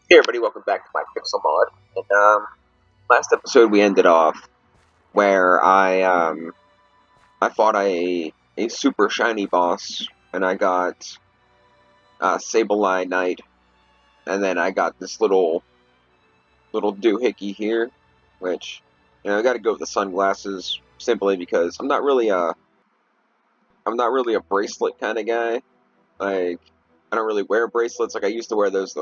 Hey everybody, welcome back to my Pixel Mod. And last episode we ended off where I fought a super shiny boss, and I got Sableye Knight, and then I got this little doohickey here, which I got to go with the sunglasses simply because I'm not really a bracelet kind of guy. Like I don't really wear bracelets. Like I used to wear those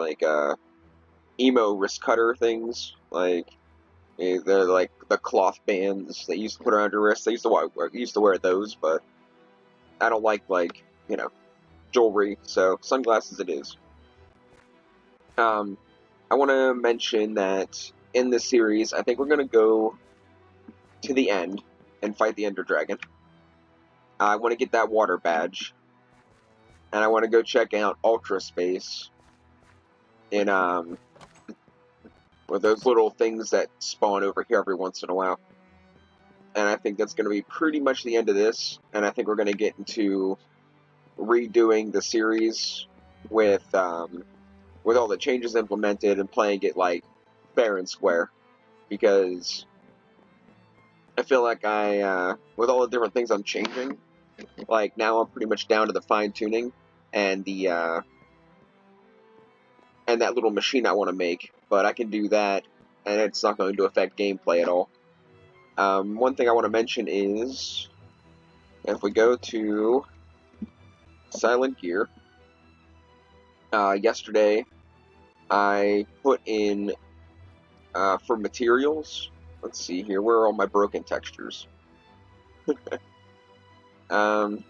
emo wrist cutter things, like. They're like the cloth bands that you used to put around your wrist. I used to wear those, but I don't like jewelry. So sunglasses it is. Um, I want to mention that in this series, I think we're gonna go to the end and fight the Ender Dragon. I want to get that water badge, and I want to go check out Ultra Space in with those little things that spawn over here every once in a while. And I think that's going to be pretty much the end of this. And I think we're going to get into redoing the series with all the changes implemented and playing it like fair and square, because I feel like with all the different things I'm changing, like now I'm pretty much down to the fine tuning and the and that little machine I want to make, but I can do that and it's not going to affect gameplay at all. One thing I want to mention is if we go to Silent Gear, yesterday I put in for materials. Let's see here. Where are all my broken textures? Um,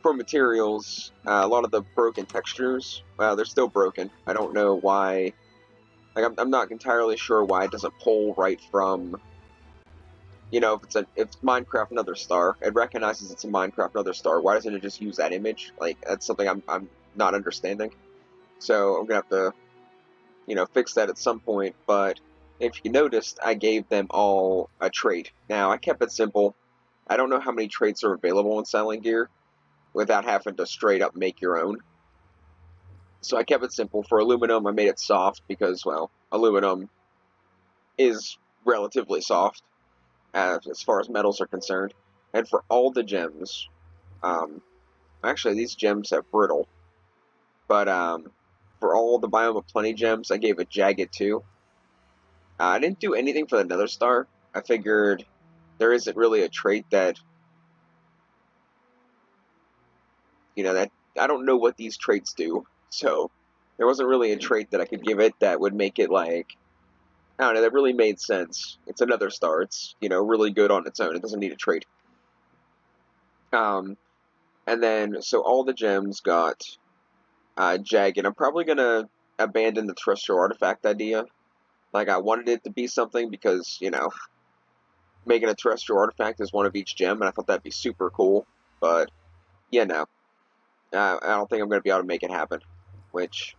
for materials, a lot of the broken textures, they're still broken. I don't know why. Like, I'm not entirely sure why it doesn't pull right from. If it's Minecraft Another Star, it recognizes it's a Minecraft Another Star. Why doesn't it just use that image? Like that's something I'm not understanding. So I'm gonna have to fix that at some point. But if you noticed, I gave them all a trait. Now I kept it simple. I don't know how many traits are available in Silent Gear without having to straight up make your own. So I kept it simple. For aluminum, I made it soft because, well, aluminum is relatively soft as far as metals are concerned. And for all the gems, um, actually, these gems have brittle, but for all the Biome of Plenty gems, I gave it jagged too. I didn't do anything for the Nether Star. I figured there isn't really a trait that I don't know what these traits do. So there wasn't really a trait that I could give it that would make it like I don't know, that really made sense. It's another star. It's really good on its own. It doesn't need a trait. Um, and then so all the gems got jagged. I'm probably gonna abandon the terrestrial artifact idea. Like I wanted it to be something because making a terrestrial artifact is one of each gem, and I thought that'd be super cool. But yeah, no, I don't think I'm gonna be able to make it happen. Which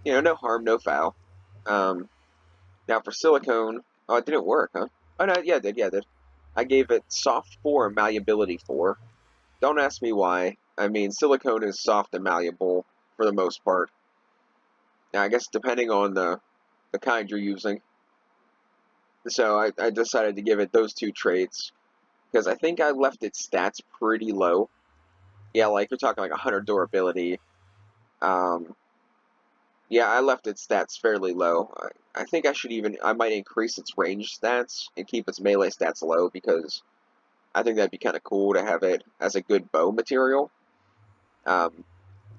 no harm, no foul. Um, Now for silicone, oh, it didn't work, huh? Oh no, yeah, it did, yeah, it did. I gave it soft 4 and malleability 4. Don't ask me why. I mean, silicone is soft and malleable for the most part. Now, I guess depending on the kind you're using. So I decided to give it those two traits because I think I left its stats pretty low. Yeah, like you're talking like 100 durability. Um, yeah, I left its stats fairly low. I think I might increase its range stats and keep its melee stats low because I think that'd be kind of cool to have it as a good bow material. Um,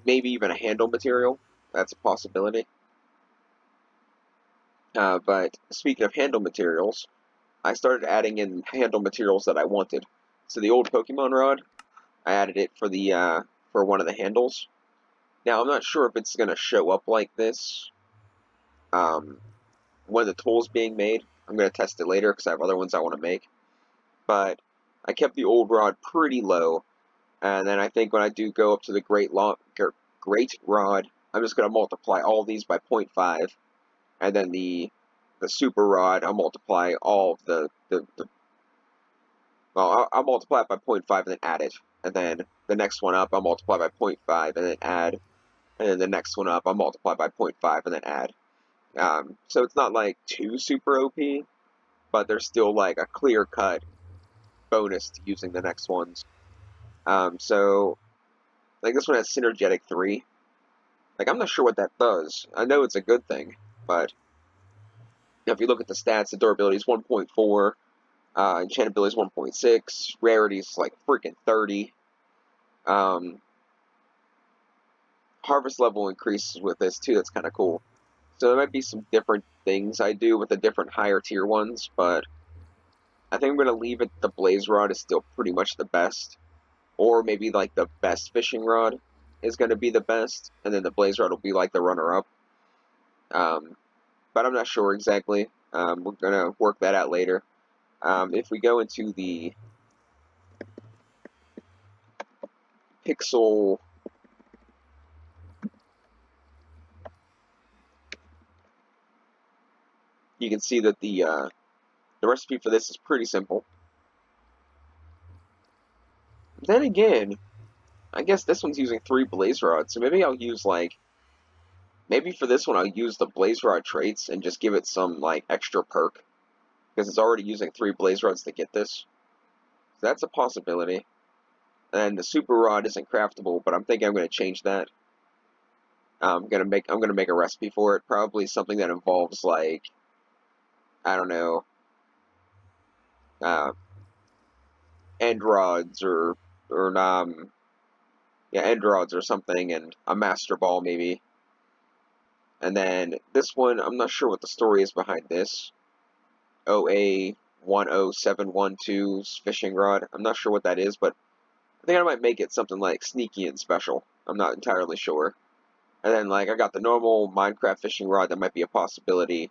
Maybe even a handle material. That's a possibility. But speaking of handle materials, I started adding in handle materials that I wanted. So the old Pokemon rod, I added it for one of the handles. Now I'm not sure if it's gonna show up like this um, when the tool's being made. I'm gonna test it later because I have other ones I want to make. But I kept the old rod pretty low, and then I think when I do go up to the great rod, I'm just gonna multiply all these by 0.5, and then the super rod, I'll multiply all of the well, I'll multiply it by 0.5 and then add it, and then the next one up, I'll multiply by 0.5 and then add. and then the next one up, I'll multiply by 0.5 and then add. So it's not like too super OP, but there's still like a clear cut bonus to using the next ones. So like this one has Synergetic 3. Like I'm not sure what that does. I know it's a good thing, but if you look at the stats, the durability is 1.4, enchantability is 1.6, rarity is like freaking 30. Um, harvest level increases with this too. That's kind of cool. So there might be some different things I do with the different higher tier ones, but I think I'm going to leave it. The Blaze Rod is still pretty much the best, or maybe like the best fishing rod is going to be the best, and then the Blaze Rod will be like the runner-up. But I'm not sure exactly. We're going to work that out later. If we go into the Pixel, you can see that the recipe for this is pretty simple. Then again, I guess this one's using 3 Blaze Rods, so maybe I'll use like, maybe for this one I'll use the Blaze Rod traits and just give it some like extra perk, because it's already using 3 Blaze Rods to get this. So that's a possibility. And the Super Rod isn't craftable, but I'm thinking I'm going to change that. I'm gonna make a recipe for it, probably something that involves like, I don't know, uh, end rods or yeah, end rods or something, and a master ball maybe. And then this one, I'm not sure what the story is behind this. OA 10712's fishing rod. I'm not sure what that is, but I think I might make it something like sneaky and special. I'm not entirely sure. And then like I got the normal Minecraft fishing rod that might be a possibility,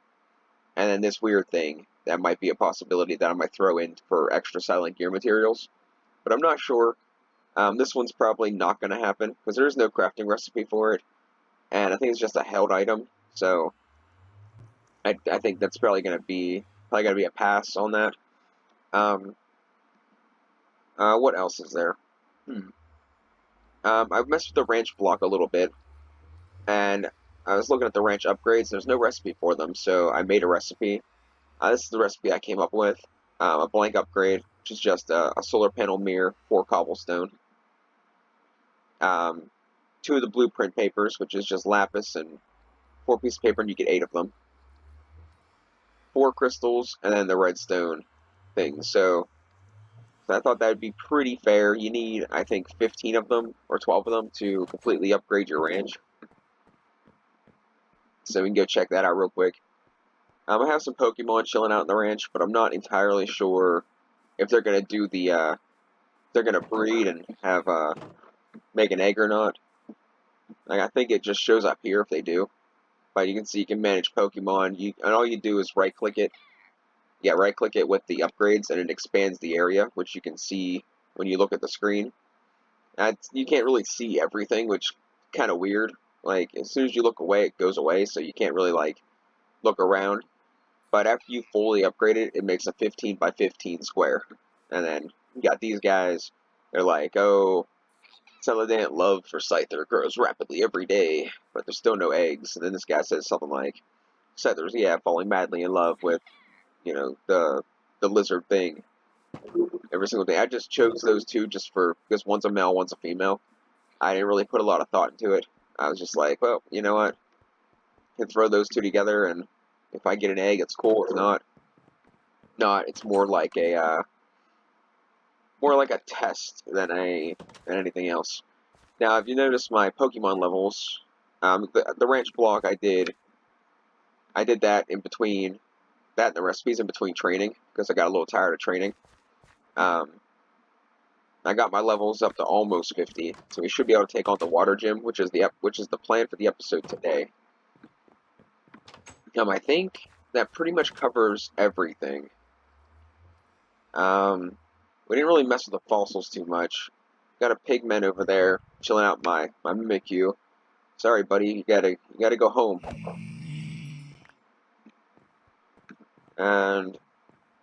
and then this weird thing that might be a possibility that I might throw in for extra silent gear materials. But I'm not sure. This one's probably not going to happen because there's no crafting recipe for it, and I think it's just a held item. So I think that's probably going to be a pass on that. Um, what else is there? I've messed with the ranch block a little bit, and I was looking at the ranch upgrades. There's no recipe for them, so I made a recipe. This is the recipe I came up with. A blank upgrade, which is just a solar panel mirror, 4 cobblestone. 2 of the blueprint papers, which is just lapis and 4 pieces of paper, and you get 8 of them. 4 crystals, and then the redstone thing. So I thought that would be pretty fair. You need, I think, 15 of them or 12 of them to completely upgrade your ranch. So we can go check that out real quick. I have some Pokemon chilling out in the ranch, but I'm not entirely sure if they're gonna do the they're gonna breed and have make an egg or not. Like I think it just shows up here if they do. But you can see you can manage Pokemon. And all you do is right click it. Yeah, right click it with the upgrades, and it expands the area, which you can see when you look at the screen. You can't really see everything, which is kind of weird. Like as soon as you look away, it goes away, so you can't really like look around. But after you fully upgrade it, it makes a 15 by 15 square. And then you got these guys. They're like, oh, Celadant love for Scyther grows rapidly every day, but there's still no eggs. And then this guy says something like, Scyther's, yeah, falling madly in love with, the lizard thing every single day. I just chose those 2 just because one's a male, one's a female. I didn't really put a lot of thought into it. I was just like, well, you know what? I can throw those 2 together, and if I get an egg, it's cool. If not, it's more like a test than anything else. Now, if you notice my Pokemon levels, the ranch block I did that in between that and the recipes in between training because I got a little tired of training. I got my levels up to almost 50, so we should be able to take on the water gym, which is the plan for the episode today. I think that pretty much covers everything. We didn't really mess with the fossils too much. Got a pigman over there chilling out my Mimikyu. Sorry, buddy, you gotta go home. And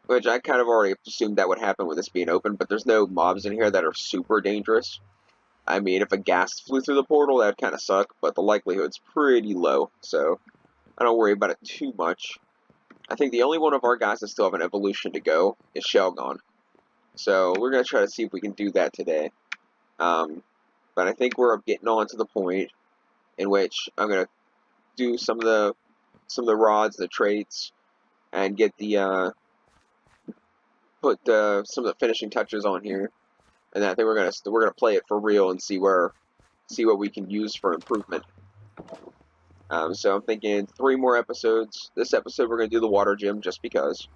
which I kind of already assumed that would happen with this being open, but there's no mobs in here that are super dangerous. I mean, if a ghast flew through the portal, that'd kind of suck, but the likelihood's pretty low, so I don't worry about it too much. I think the only one of our guys that still have an evolution to go is Shelgon. So we're going to try to see if we can do that today. But I think we're getting on to the point in which I'm going to do some of the rods, the traits, and get the put some of the finishing touches on here. And I think we're gonna play it for real and see what we can use for improvement. So I'm thinking 3 more episodes. This episode we're gonna do the water gym just because.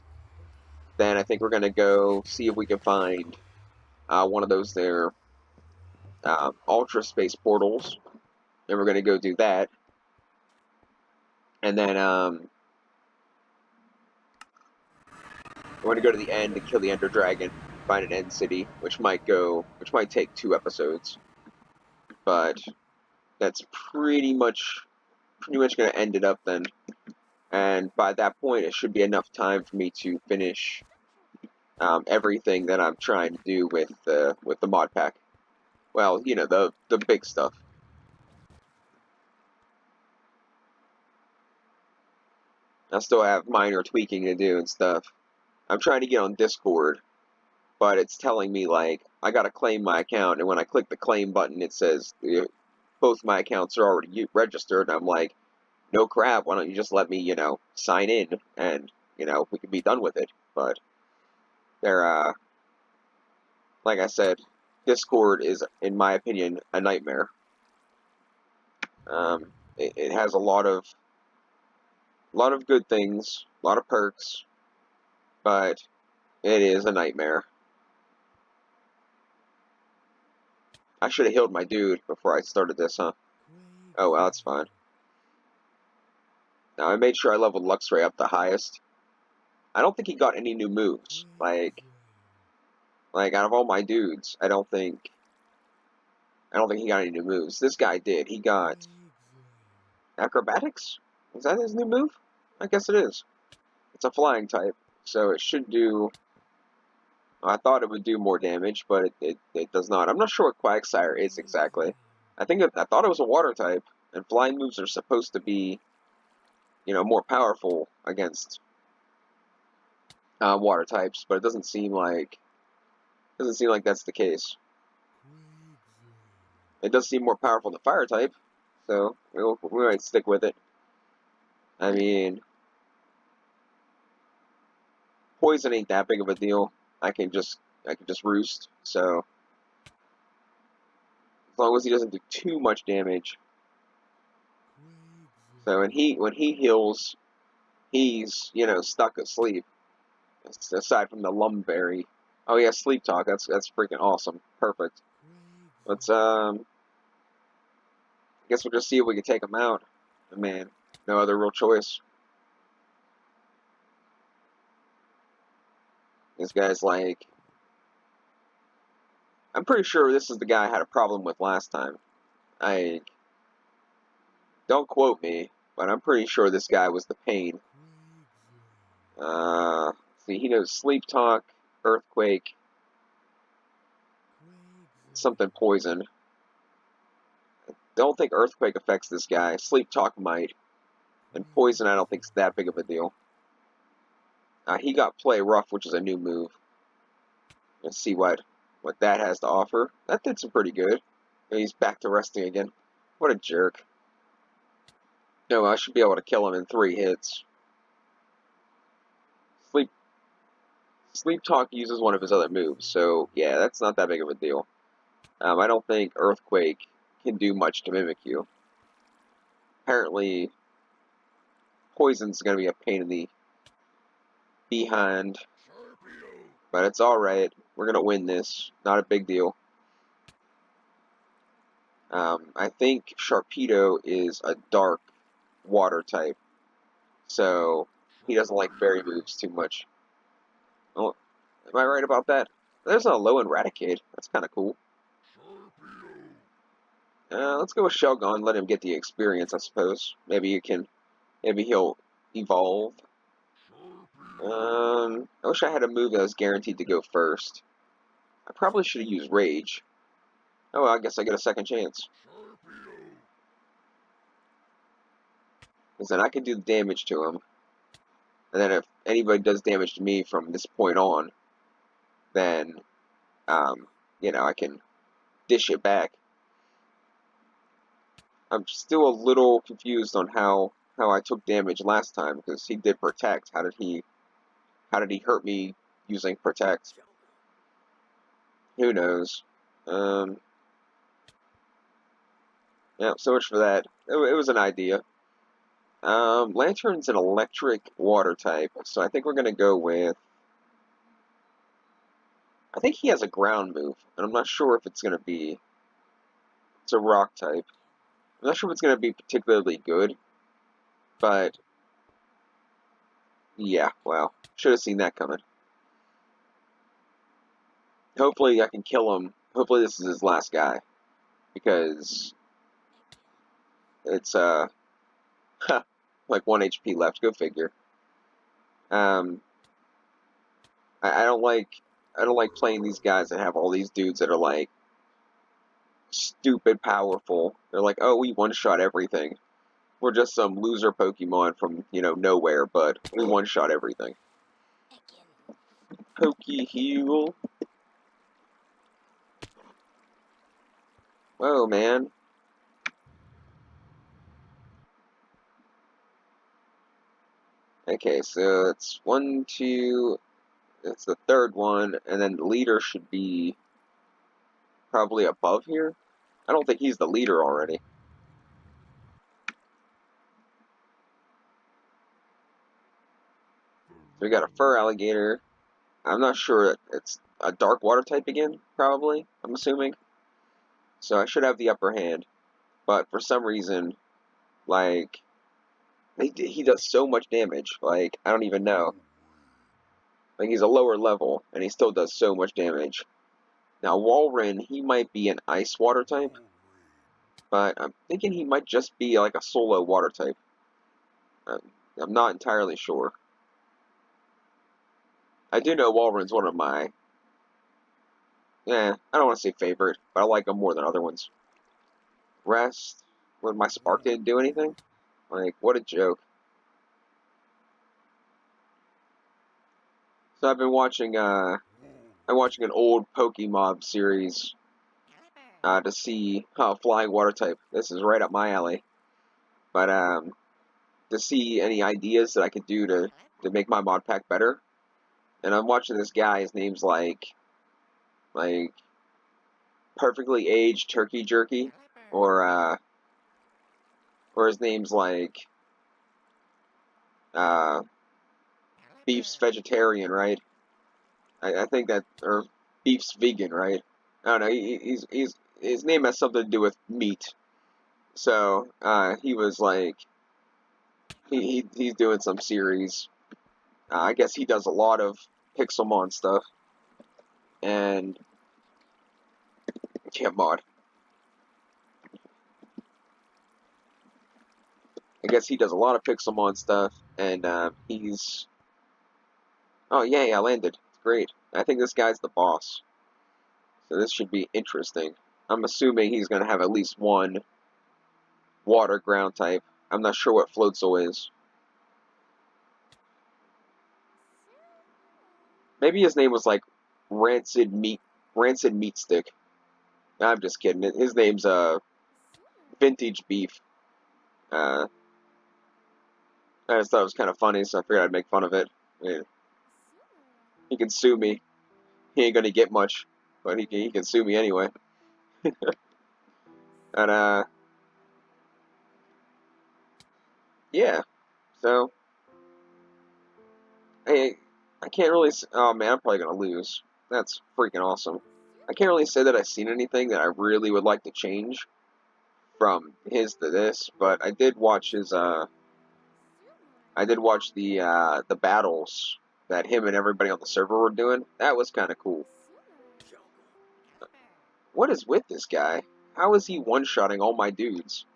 Then I think we're gonna go see if we can find one of those there ultra space portals. And we're gonna go do that. And then we're gonna go to the end and kill the Ender Dragon, find an end city, which might take 2 episodes. But that's pretty much going to end it up then. And by that point, it should be enough time for me to finish everything that I'm trying to do with the mod pack. Well, you know, the big stuff. I still have minor tweaking to do and stuff. I'm trying to get on Discord, but it's telling me, like, I gotta claim my account, and when I click the claim button, it says both my accounts are already registered, and I'm like, no crap, why don't you just let me, you know, sign in, and, you know, we can be done with it. But they're, like I said, Discord is, in my opinion, a nightmare. It has a lot of good things, a lot of perks, but it is a nightmare. I should have healed my dude before I started this, huh? Oh, well, that's fine. Now, I made sure I leveled Luxray up the highest. I don't think he got any new moves. Like out of all my dudes, I don't think he got any new moves. This guy did. He got Acrobatics? Is that his new move? I guess it is. It's a flying type, so it should do... I thought it would do more damage, but it does not. I'm not sure what Quagsire is exactly. I thought it was a water type, and flying moves are supposed to be, you know, more powerful against water types, but it doesn't seem like that's the case. It does seem more powerful than fire type, so we might stick with it. I mean, poison ain't that big of a deal. I can just roost, so as long as he doesn't do too much damage. So when he heals, he's, you know, stuck asleep. Aside from the Lumberry. Oh yeah, sleep talk. That's freaking awesome. Perfect. Let's I guess we'll just see if we can take him out. Man, no other real choice. This guy's like, I'm pretty sure this is the guy I had a problem with last time. Don't quote me, but I'm pretty sure this guy was the pain. See, he knows Sleep Talk, Earthquake, something Poison. Don't think Earthquake affects this guy. Sleep Talk might. And Poison I don't think is that big of a deal. He got Play Rough, which is a new move. Let's see what that has to offer. That did some pretty good. And he's back to resting again. What a jerk. No, I should be able to kill him in 3 hits. Sleep Talk uses one of his other moves, so yeah, that's not that big of a deal. I don't think Earthquake can do much to Mimikyu. Apparently, Poison's going to be a pain in the behind. But it's alright. We're going to win this. Not a big deal. I think Sharpedo is a dark water type. So, he doesn't like berry moves too much. Oh, am I right about that? There's a low Eradicate. That's kind of cool. Let's go with Shelgon. Let him get the experience, I suppose. Maybe he'll evolve. I wish I had a move that was guaranteed to go first. I probably should have used Rage. Oh, well, I guess I get a second chance. Because then I can do the damage to him. And then if anybody does damage to me from this point on, then, you know, I can dish it back. I'm still a little confused on how I took damage last time, because he did protect. How did he hurt me using protect? Who knows? Yeah, so much for that. It was an idea. Lantern's an electric water type, so I think we're gonna go with. I think he has a ground move, and I'm not sure if it's gonna be. It's a rock type. I'm not sure if it's gonna be particularly good, but yeah, well, should have seen that coming. Hopefully, I can kill him. Hopefully, this is his last guy, because it's like 1 HP left. Go figure. Um, I don't like playing these guys that have all these dudes that are like stupid powerful. They're like, oh, we one-shot everything. We're just some loser Pokemon from, nowhere, but we one-shot everything. Pokeheal. Whoa, man. Okay, so it's 1, 2, it's the third one, and then the leader should be probably above here. I don't think he's the leader already. So we got a fur alligator. I'm not sure. It's a dark water type again, probably, I'm assuming. So I should have the upper hand. But for some reason, like, he does so much damage. Like, I don't even know. Like, he's a lower level, and he still does so much damage. Now, Walrein, he might be an ice water type, but I'm thinking he might just be like a solo water type. I'm not entirely sure. I do know Walrein's one of my, I don't want to say favorite, but I like him more than other ones. Rest, when my Spark didn't do anything? Like, what a joke. So I've been watching, I'm watching an old Pokemob series to see flying water type. This is right up my alley. But to see any ideas that I could do to make my mod pack better. And I'm watching this guy. His name's like perfectly aged turkey jerky, or his name's like uh, beef's vegetarian, right? I think that, or beef's vegan, right? I don't know. He's his name has something to do with meat. So he was like he's doing some series. I guess he does a lot of Pixelmon stuff, and yeah, mod. I guess he does a lot of Pixelmon stuff, and he's. Oh yay! I landed. It's great. I think this guy's the boss, so this should be interesting. I'm assuming he's gonna have at least one water ground type. I'm not sure what Floatzel is. Maybe his name was like Rancid Meat Stick. I'm just kidding. His name's Vintage Beef. Uh, I just thought it was kind of funny, so I figured I'd make fun of it. I mean, he can sue me. He ain't gonna get much, but he can sue me anyway. And yeah. So I can't really. Oh man, I'm probably gonna lose. That's freaking awesome. I can't really say that I've seen anything that I really would like to change from his to this, but I did watch his. I did watch the battles that him and everybody on the server were doing. That was kind of cool. What is with this guy? How is he one-shotting all my dudes?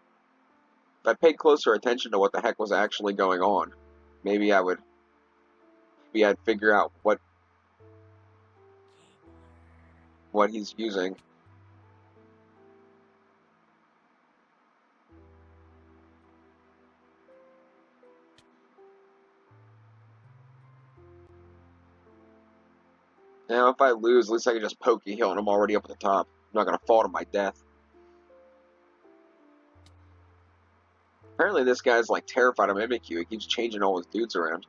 If I paid closer attention to what the heck was actually going on, maybe I would. Maybe I'd figure out what he's using. Now, if I lose, at least I can just Poke Heal and I'm already up at the top. I'm not going to fall to my death. Apparently this guy's like terrified of Mimikyu. He keeps changing all his dudes around.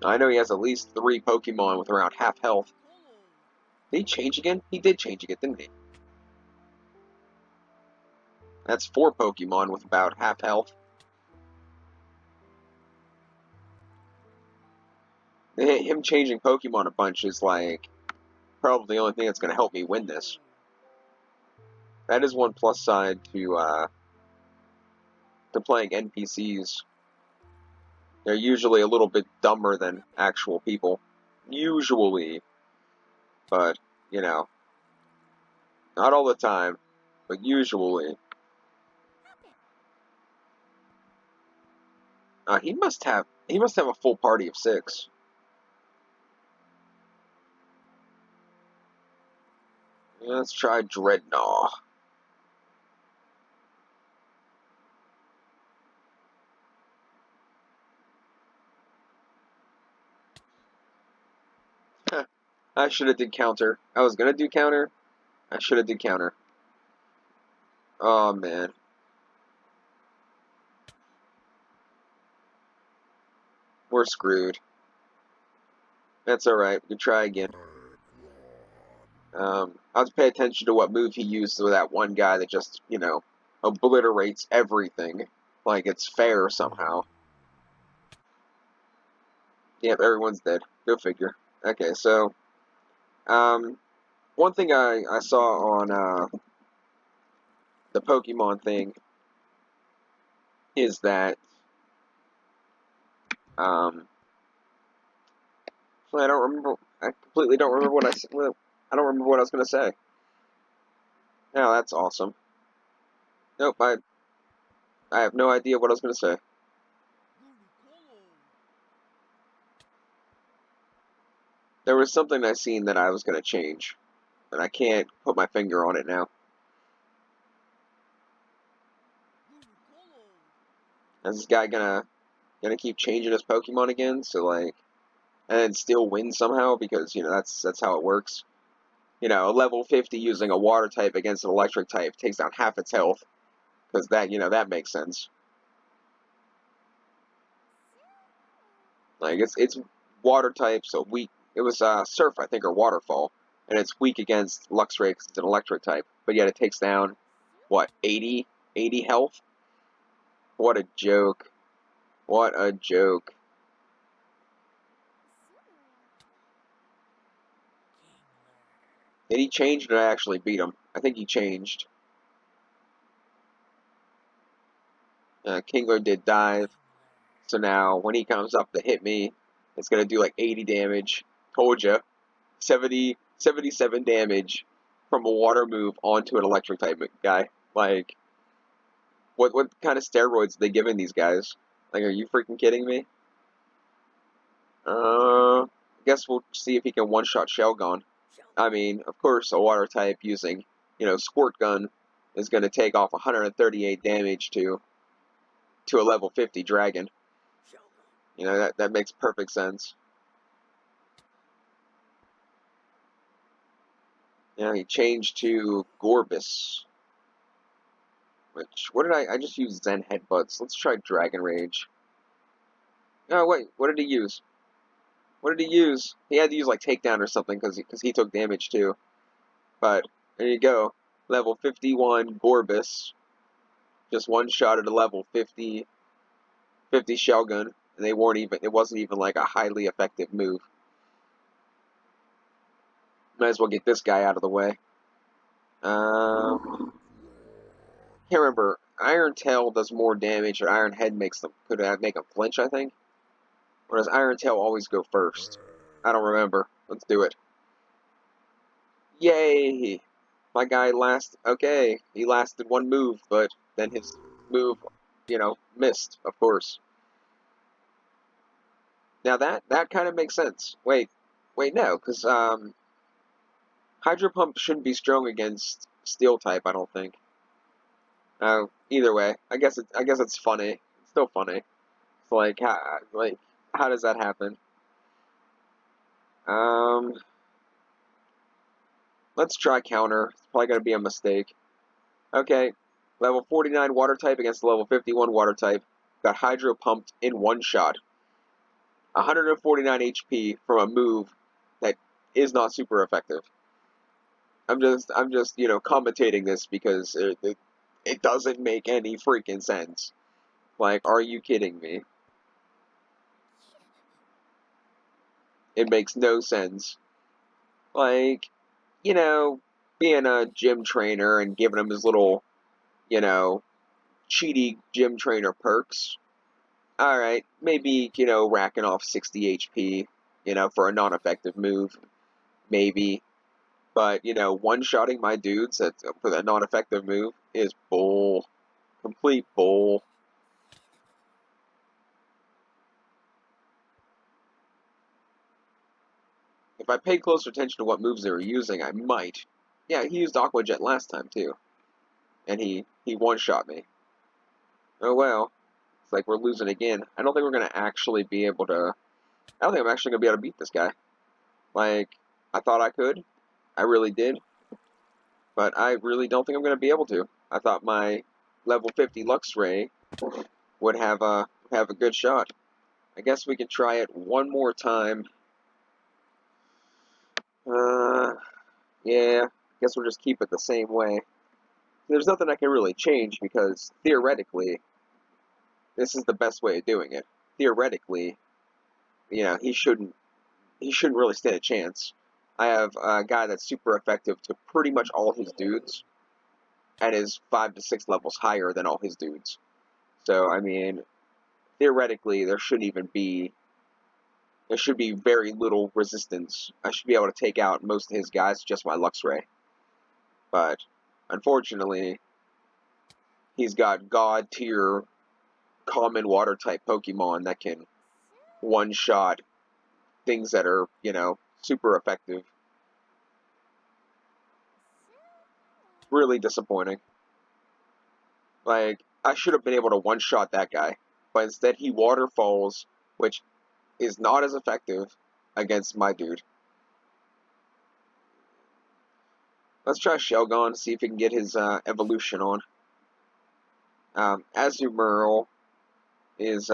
I know he has at least 3 Pokemon with around half health. Did he change again? He did change again, didn't he? That's 4 Pokemon with about half health. Him changing Pokemon a bunch is like probably the only thing that's going to help me win this. That is one plus side to playing NPCs. They're usually a little bit dumber than actual people. Usually. But, you know, not all the time, but usually. He must have a full party of 6. Let's try Dreadnought. I should have did counter. I was gonna do counter. I should have did counter. Oh man. We're screwed. That's alright. We can try again. I have to pay attention to what move he used with that one guy that just, you know, obliterates everything. Like it's fair somehow. Yep, everyone's dead. Go figure. Okay, so, one thing I saw on, the Pokemon thing is that, I don't remember, I completely don't remember what I don't remember what I was going to say. Oh, that's awesome. Nope, I have no idea what I was going to say. There was something I seen that I was going to change, and I can't put my finger on it now. Is this guy gonna keep changing his Pokemon again? So like, and then still win somehow because you know that's how it works. You know, a level 50 using a Water type against an Electric type takes down half its health because that makes sense. Like it's Water type, so weak. It was Surf, I think, or Waterfall, and it's weak against Luxray because it's an Electric type, but yet it takes down what 80 health. What a joke! What a joke! Did he change or did I actually beat him? I think he changed. Kingler did dive. So now when he comes up to hit me, it's going to do like 80 damage. Told ya. 77 damage from a water move onto an electric type guy. Like, what kind of steroids are they giving these guys? Like, are you freaking kidding me? I guess we'll see if he can one-shot Shelgon. I mean, of course, a water type using, Squirt Gun is going to take off 138 damage to a level 50 dragon. That makes perfect sense. He changed to Gorbis. What did I just used Zen Headbutts. Let's try Dragon Rage. Oh, wait, what did he use? What did he use? He had to use, like, Takedown or something, because he took damage, too. But, there you go. Level 51 Gorbis. Just one shot at a level 50 Shellgun. And it wasn't even, like, a highly effective move. Might as well get this guy out of the way. Can't remember. Iron Tail does more damage, or Iron Head could make them flinch, I think. Or does Iron Tail always go first? I don't remember. Let's do it. Yay! My guy he lasted one move, but then his move, missed, of course. Now that kind of makes sense. Wait, no, because Hydro Pump shouldn't be strong against Steel type, I don't think. Either way, I guess it's funny. It's still funny. It's like how does that happen? Um, let's try counter. It's probably gonna be a mistake. Okay, level 49 water type against level 51 water type. Got hydro pumped in one shot. 149 HP from a move that is not super effective. I'm just commentating this because it doesn't make any freaking sense. Like, are you kidding me? It makes no sense. Like, you know, being a gym trainer and giving him his little, you know, cheaty gym trainer perks. Alright, maybe, racking off 60 HP, for a non-effective move. Maybe. But, one-shotting my dudes for a non-effective move is bull. Complete bull. If I paid closer attention to what moves they were using, I might. Yeah, he used Aqua Jet last time, too. And he one-shot me. Oh well. It's like we're losing again. I don't think we're going to actually be able to... I don't think I'm actually going to be able to beat this guy. Like, I thought I could. I really did. But I really don't think I'm going to be able to. I thought my level 50 Luxray would have a good shot. I guess we can try it one more time. Yeah, I guess we'll just keep it the same way. There's nothing I can really change because theoretically, this is the best way of doing it. Theoretically, he shouldn't really stand a chance. I have a guy that's super effective to pretty much all his dudes, and is 5 to 6 levels higher than all his dudes. So I mean, theoretically, there should be very little resistance. I should be able to take out most of his guys just by Luxray. But unfortunately, he's got god tier common water type Pokemon that can one shot things that are, super effective. Really disappointing. Like, I should have been able to one shot that guy, but instead he waterfalls, which is not as effective against my dude. Let's try Shelgon, see if we can get his evolution on. Azumarill is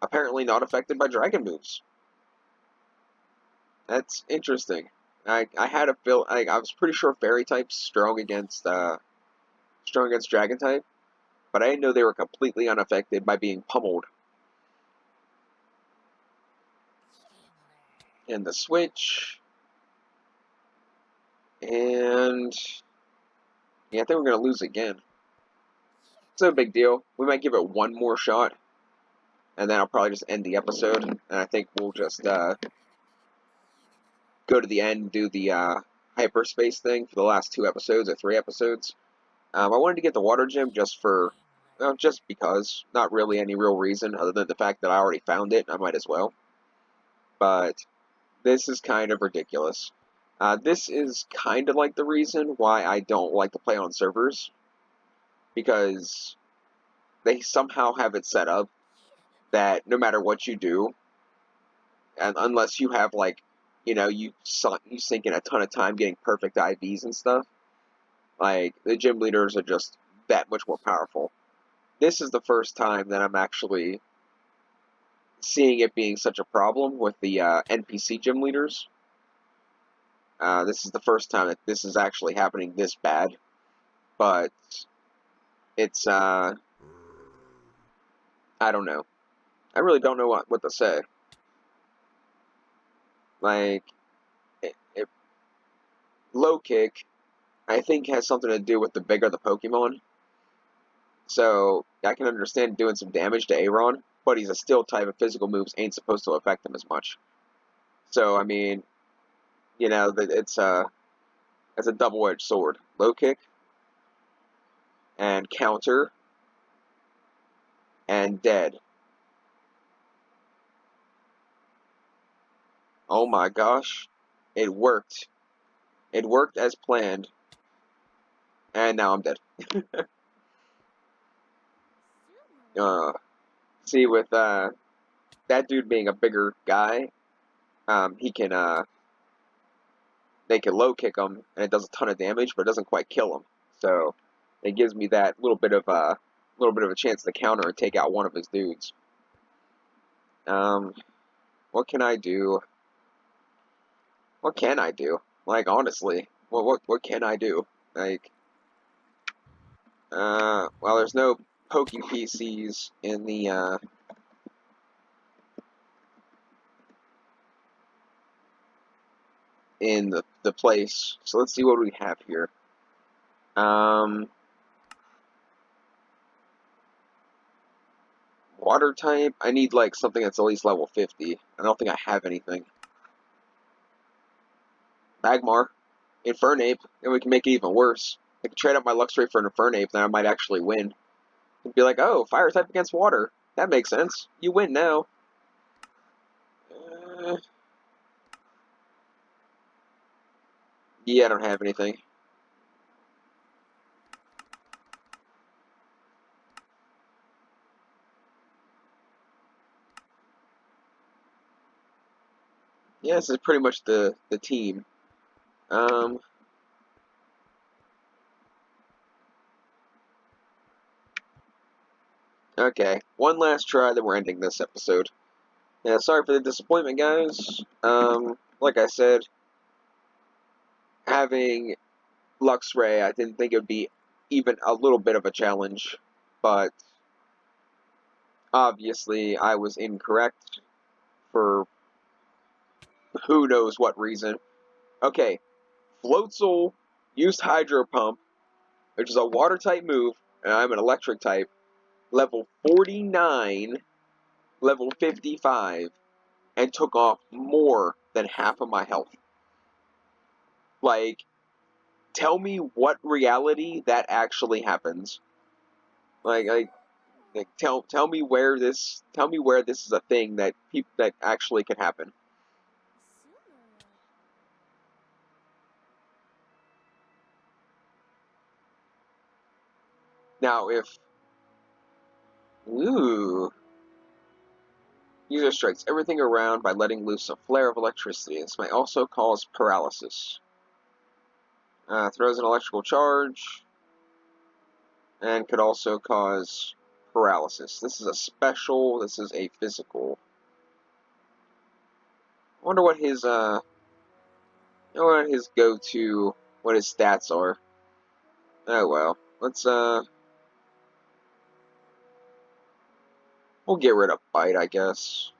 apparently not affected by dragon moves. That's interesting. I had a feel. I was pretty sure fairy types strong against dragon type, but I didn't know they were completely unaffected by being pummeled. And the switch, and yeah, I think we're gonna lose again. It's no big deal. We might give it one more shot, and then I'll probably just end the episode. And I think we'll just go to the end and do the hyperspace thing for the last 2 episodes or 3 episodes. I wanted to get the water gym just because. Not really any real reason other than the fact that I already found it. I might as well. But this is kind of ridiculous. This is kind of like the reason why I don't like to play on servers. Because they somehow have it set up that no matter what you do, and unless you have you sink in a ton of time getting perfect IVs and stuff, like the gym leaders are just that much more powerful. This is the first time that I'm actually seeing it being such a problem with the NPC gym leaders. This is the first time that this is actually happening this bad, but it's I don't know. I really don't know what to say. Like low kick, I think has something to do with the bigger the Pokemon. So I can understand doing some damage to Aron, but he's a steel type and physical moves ain't supposed to affect him as much. So I mean, it's a double-edged sword. Low kick and counter and dead. Oh my gosh, it worked. It worked as planned, and now I'm dead. See, with that dude being a bigger guy, he can they can low kick him, and it does a ton of damage, but it doesn't quite kill him. So it gives me that little bit of a chance to counter and take out one of his dudes. What can I do? What can I do? Like honestly, what can I do? Like, well, there's no poking PCs in the place. So let's see what we have here. Water type. I need like something that's at least level 50. I don't think I have anything. Magmar, Infernape, and we can make it even worse. I can trade out my Luxray for an Infernape, then I might actually win. And be like, oh, fire type against water. That makes sense. You win now. Yeah, I don't have anything. Yeah, this is pretty much the team. Um, okay, one last try, then we're ending this episode. Yeah, sorry for the disappointment, guys. Like I said, having Luxray, I didn't think it would be even a little bit of a challenge, but obviously I was incorrect for who knows what reason. Okay, Floatzel used Hydro Pump, which is a water type move, and I'm an electric type. Level 49, level 55, and took off more than half of my health. Like, tell me what reality that actually happens. Like tell me where this is a thing that actually can happen. Now, if ooh, user strikes everything around by letting loose a flare of electricity. This may also cause paralysis. Throws an electrical charge and could also cause paralysis. This is a special. This is a physical. I wonder what his go-to, what his stats are. Oh well, let's we'll get rid of bite, I guess.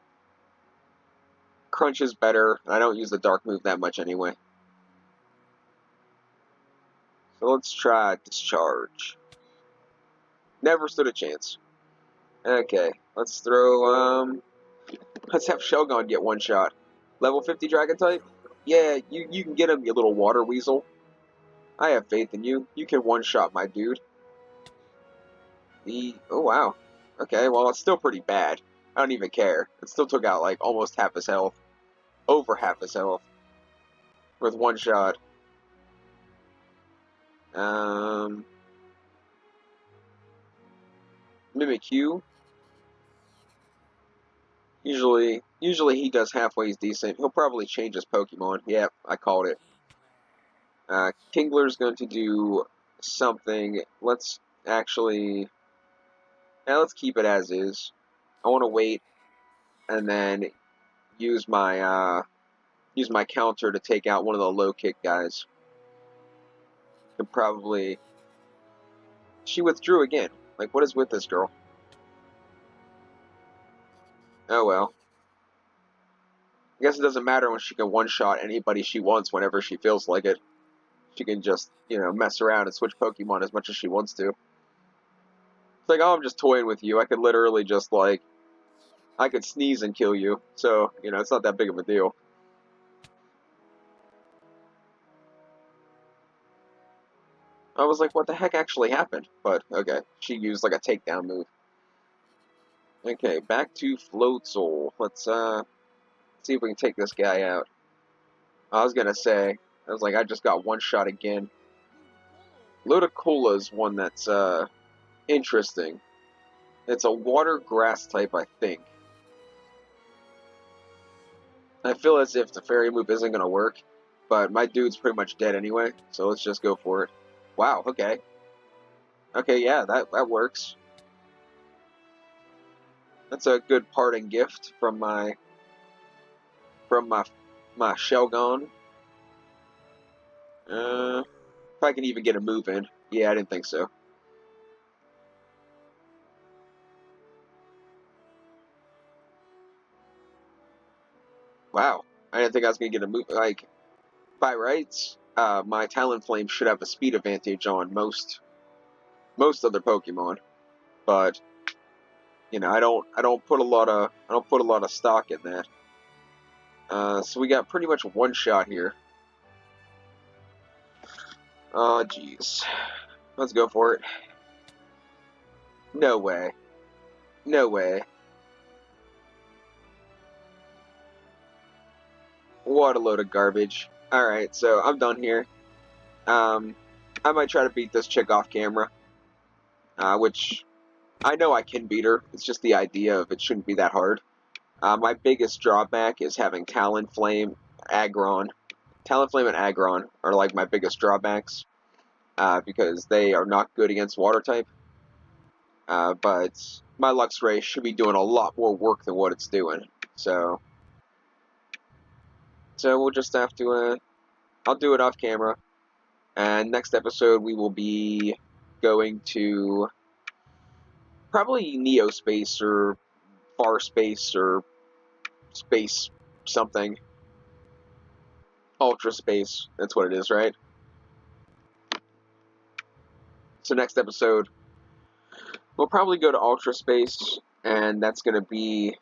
Crunch is better. I don't use the dark move that much anyway. So let's try discharge. Never stood a chance. Okay, let's let's have Shogun get one shot. Level 50 dragon type? Yeah, you can get him, you little water weasel. I have faith in you. You can one shot my dude. Oh wow. Okay, well it's still pretty bad. I don't even care. It still took out like almost half his health. Over half his health. With one shot. Um Mimikyu. Usually he does halfway decent. He'll probably change his Pokemon. Yep, I called it. Kingler's going to do something. Let's actually, let's keep it as is. I want to wait and then use my counter to take out one of the low kick guys. Could probably. She withdrew again. Like, what is with this girl? Oh well. I guess it doesn't matter when she can one shot anybody she wants whenever she feels like it. She can just, mess around and switch Pokemon as much as she wants to. It's like, oh, I'm just toying with you. I could literally just, like, I could sneeze and kill you. So, it's not that big of a deal. I was like, what the heck actually happened? But, okay. She used, like, a takedown move. Okay, back to Floatzel. Let's, see if we can take this guy out. I was gonna say, I just got one shot again. Ludicola's one that's, interesting. It's a water grass type, I think. I feel as if the fairy move isn't going to work, but my dude's pretty much dead anyway, so let's just go for it. Wow, okay. Okay, yeah, that works. That's a good parting gift from my Shelgon. If I can even get a move in. Yeah, I didn't think so. Wow, I didn't think I was gonna get a move. Like, by rights, my Talonflame should have a speed advantage on most other Pokemon, but you know, I don't put a lot of stock in that. So we got pretty much one shot here. Oh, jeez. Let's go for it. No way. No way. What a load of garbage. Alright, so I'm done here. I might try to beat this chick off camera, which I know I can beat her. It's just the idea of it shouldn't be that hard. My biggest drawback is having Talonflame, Aggron. Talonflame and Aggron are like my biggest drawbacks because they are not good against water type. But my Luxray should be doing a lot more work than what it's doing. So we'll just have to. I'll do it off camera. And next episode we will be going to probably Neospace or Far Space or Space something. Ultra Space. That's what it is, right? So next episode, we'll probably go to Ultra Space, and that's going to be.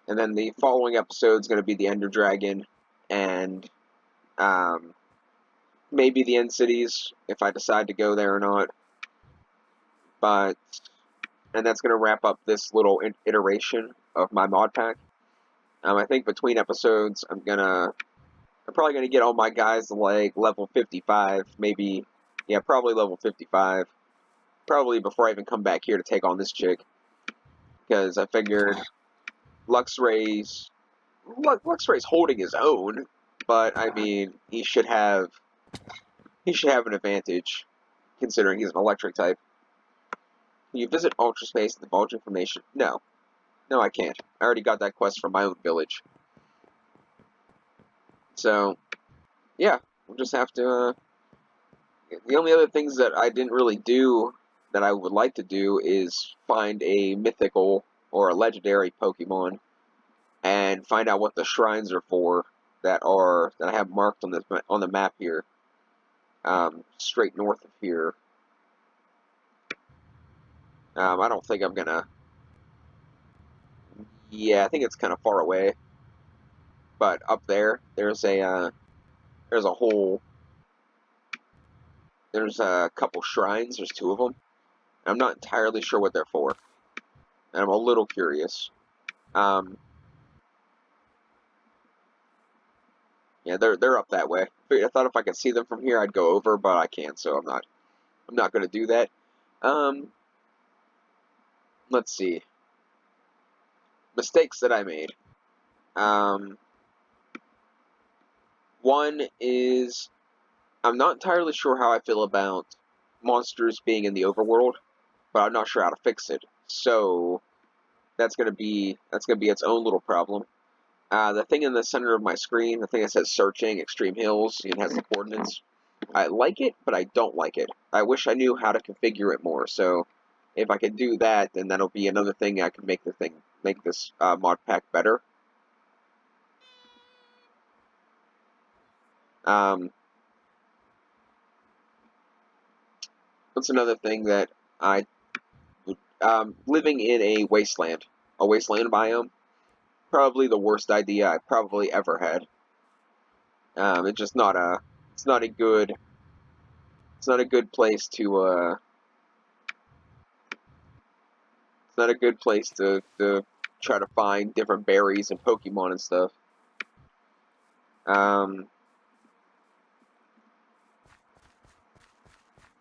And then the following episode is going to be the Ender Dragon, and maybe the End Cities, if I decide to go there or not. But, and that's going to wrap up this little iteration of my mod pack. I think between episodes, I'm probably gonna get all my guys to like level 55, maybe, yeah, probably level 55. Probably before I even come back here to take on this chick, because I figured Luxray's holding his own, but I mean he should have an advantage considering he's an electric type. Can you visit Ultra Space and divulge information? No, I can't. I already got that quest from my own village. So yeah, we'll just have to. The only other things that I didn't really do that I would like to do is find a mythical or a legendary Pokemon and find out what the shrines are for that I have marked on the map here, straight north of here. I don't think I'm gonna. Yeah, I think it's kind of far away, but up there, there's a whole. There's a couple shrines. There's two of them. I'm not entirely sure what they're for, and I'm a little curious. Um, Yeah, they're up that way. I thought if I could see them from here, I'd go over, but I can't, so I'm not going to do that. Um, let's see. Mistakes that I made. Um, one is I'm not entirely sure how I feel about monsters being in the overworld, but I'm not sure how to fix it. So that's gonna be its own little problem. The thing in the center of my screen, the thing that says searching Extreme Hills, it has the coordinates. I like it, but I don't like it. I wish I knew how to configure it more. So if I could do that, then that'll be another thing I can make this mod pack better. Um, what's another thing that I living in a wasteland biome, probably the worst idea I probably ever had. It's just not a it's not a good it's not a good place to it's not a good place to try to find different berries and Pokemon and stuff. Um,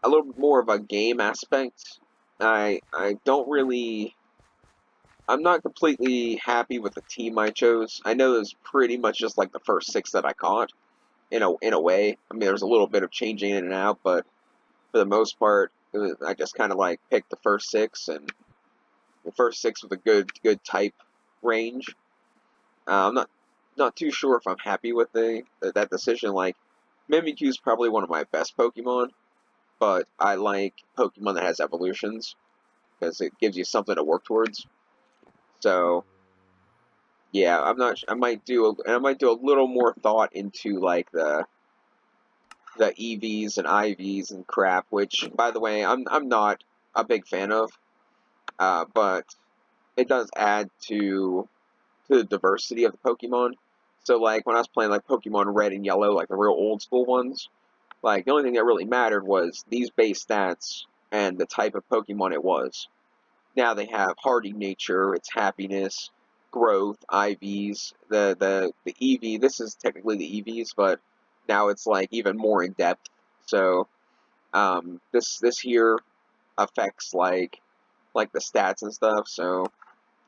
a little bit more of a game aspect. I don't really. I'm not completely happy with the team I chose. I know it was pretty much just like the first six that I caught in a way. I mean, there's a little bit of changing in and out, but for the most part, I just kind of like picked the first six, and the first six with a good type range. I'm not too sure if I'm happy with that decision. Like, Mimikyu is probably one of my best Pokemon, but I like Pokemon that has evolutions because it gives you something to work towards. So yeah, I'm not. I might do a little more thought into like the EVs and IVs and crap. Which, by the way, I'm not a big fan of. But it does add to the diversity of the Pokemon. So like when I was playing like Pokemon Red and Yellow, like the real old school ones, like the only thing that really mattered was these base stats and the type of Pokemon it was. Now they have hardy nature, it's happiness, growth, IVs, the EV. This is technically the EVs, but now it's like even more in depth. So this here affects like the stats and stuff. So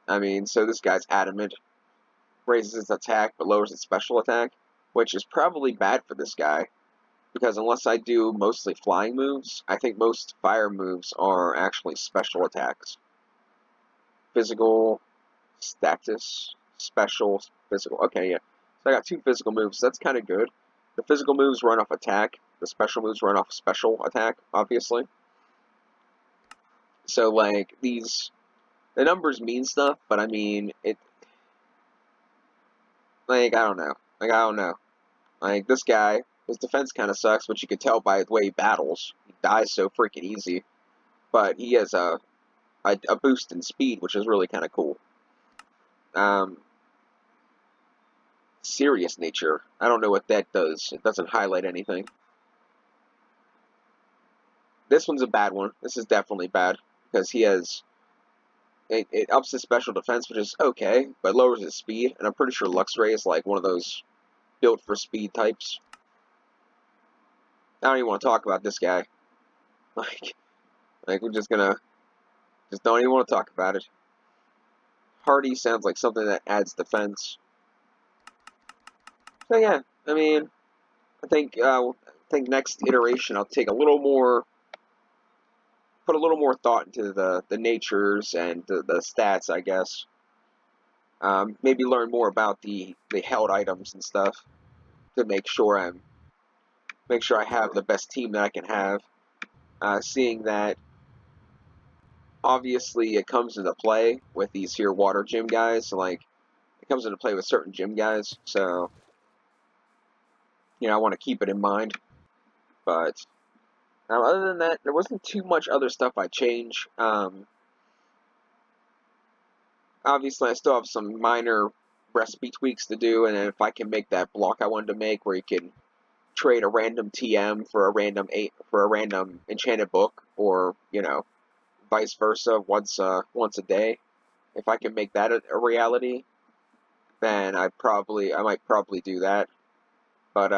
I mean, so this guy's adamant, raises its attack but lowers its special attack, which is probably bad for this guy because unless I do mostly flying moves, I think most fire moves are actually special attacks. Physical, status, special, physical. Okay, yeah. So I got two physical moves. That's kind of good. The physical moves run off attack. The special moves run off special attack, obviously. So like the numbers mean stuff, but I mean it. Like I don't know. I don't know. Like, this guy, his defense kind of sucks, which you can tell by the way he battles. He dies so freaking easy. But he has a boost in speed, which is really kind of cool. Um, serious nature. I don't know what that does. It doesn't highlight anything. This one's a bad one. This is definitely bad. Because he has... It ups his special defense, which is okay, but lowers his speed. And I'm pretty sure Luxray is like one of those built for speed types. I don't even want to talk about this guy. Like we're just gonna... Just don't even want to talk about it. Hardy sounds like something that adds defense. So yeah, I mean, I think next iteration I'll take a little more, put a little more thought into the natures and the stats, I guess. Maybe learn more about the held items and stuff to make sure I have the best team that I can have. Seeing that obviously it comes into play with these here water gym guys, like it comes into play with certain gym guys. So I want to keep it in mind, but. Other than that, there wasn't too much other stuff I change. Obviously, I still have some minor recipe tweaks to do, and if I can make that block I wanted to make, where you can trade a random TM for a random enchanted book, or vice versa, once a day. If I can make that a reality, then I might probably do that. But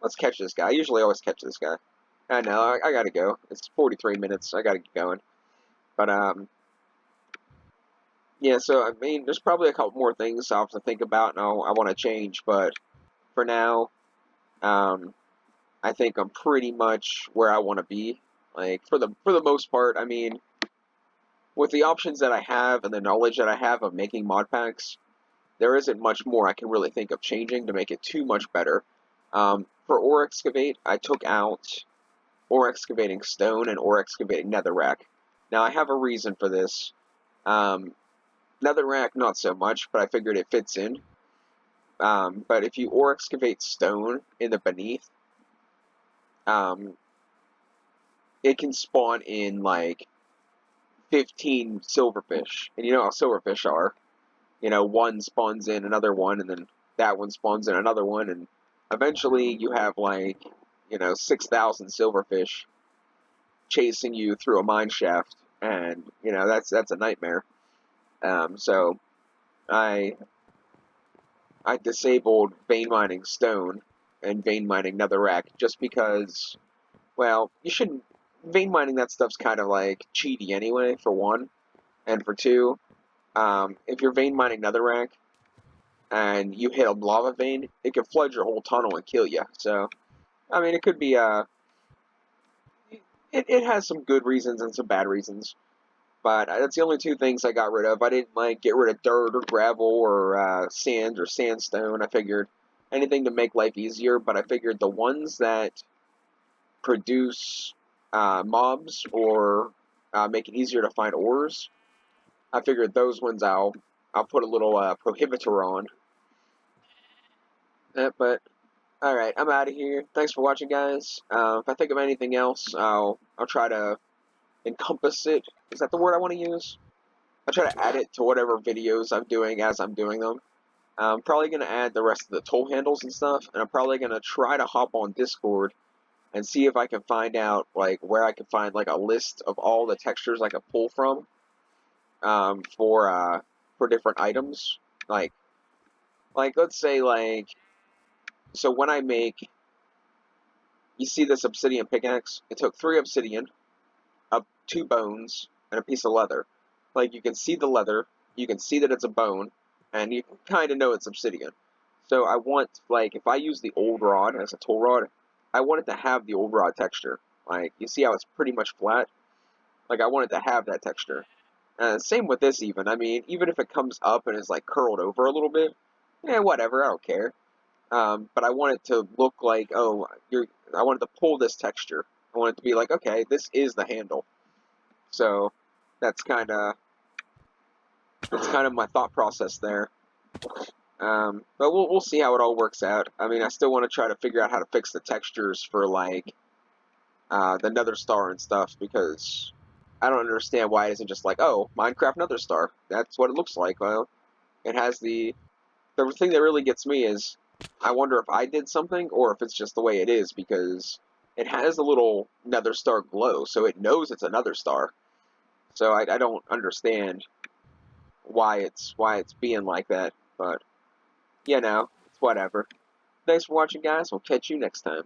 let's catch this guy. I usually always catch this guy. I know I gotta go. It's 43 minutes. I gotta get going. But yeah, so I mean, there's probably a couple more things I'll have to think about and I want to change, but for now, um, I think I'm pretty much where I want to be. Like for the most part, I mean, with the options that I have and the knowledge that I have of making mod packs, there isn't much more I can really think of changing to make it too much better. For Ore Excavate, I took out Ore Excavating Stone and Ore Excavating Netherrack. Now I have a reason for this. Um, Netherrack, not so much, but I figured it fits in. But if you ore excavate stone in the beneath, um, it can spawn in like 15 silverfish. And you know how silverfish are. One spawns in another one, and then that one spawns in another one, and eventually you have like, 6,000 silverfish chasing you through a mine shaft, and that's a nightmare. So I I disabled vein mining stone and vein mining netherrack just because, well, you shouldn't. vein mining, that stuff's kind of like cheaty anyway, for one, and for two, if you're vein mining netherrack and you hit a lava vein, it can flood your whole tunnel and kill you. So, I mean, it could be it has some good reasons and some bad reasons. But that's the only two things I got rid of. I didn't like get rid of dirt or gravel or sand or sandstone. I figured anything to make life easier. But I figured the ones that produce mobs or make it easier to find ores, I figured those ones I'll put a little prohibitor on. But all right, I'm out of here. Thanks for watching, guys. If I think of anything else, I'll try to encompass it. Is that the word I want to use? I try to add it to whatever videos I'm doing as I'm doing them. I'm probably going to add the rest of the tool handles and stuff, and I'm probably going to try to hop on Discord and see if I can find out like where I can find like a list of all the textures I can pull from for different items. Like let's say like so when I make you see this obsidian pickaxe, it took 3 obsidian, up 2 bones, and a piece of leather. Like you can see the leather, you can see that it's a bone, and you can kind of know it's obsidian. So I want, like, if I use the old rod as a tool rod, I want it to have the old rod texture. Like, you see how it's pretty much flat? Like, I want it to have that texture. Same with this even. I mean, even if it comes up and is, like, curled over a little bit, whatever, I don't care. But I want it to look like, I wanted to pull this texture. I want it to be like, okay, this is the handle. So that's kind of my thought process there. But we'll see how it all works out. I mean, I still want to try to figure out how to fix the textures for like the Nether Star and stuff because I don't understand why it isn't just like, oh, Minecraft Nether Star. That's what it looks like. Well, it has the thing that really gets me is I wonder if I did something or if it's just the way it is because it has a little Nether Star glow, so it knows it's a Nether Star. So I don't understand why it's being like that, but it's whatever. Thanks for watching, guys. We'll catch you next time.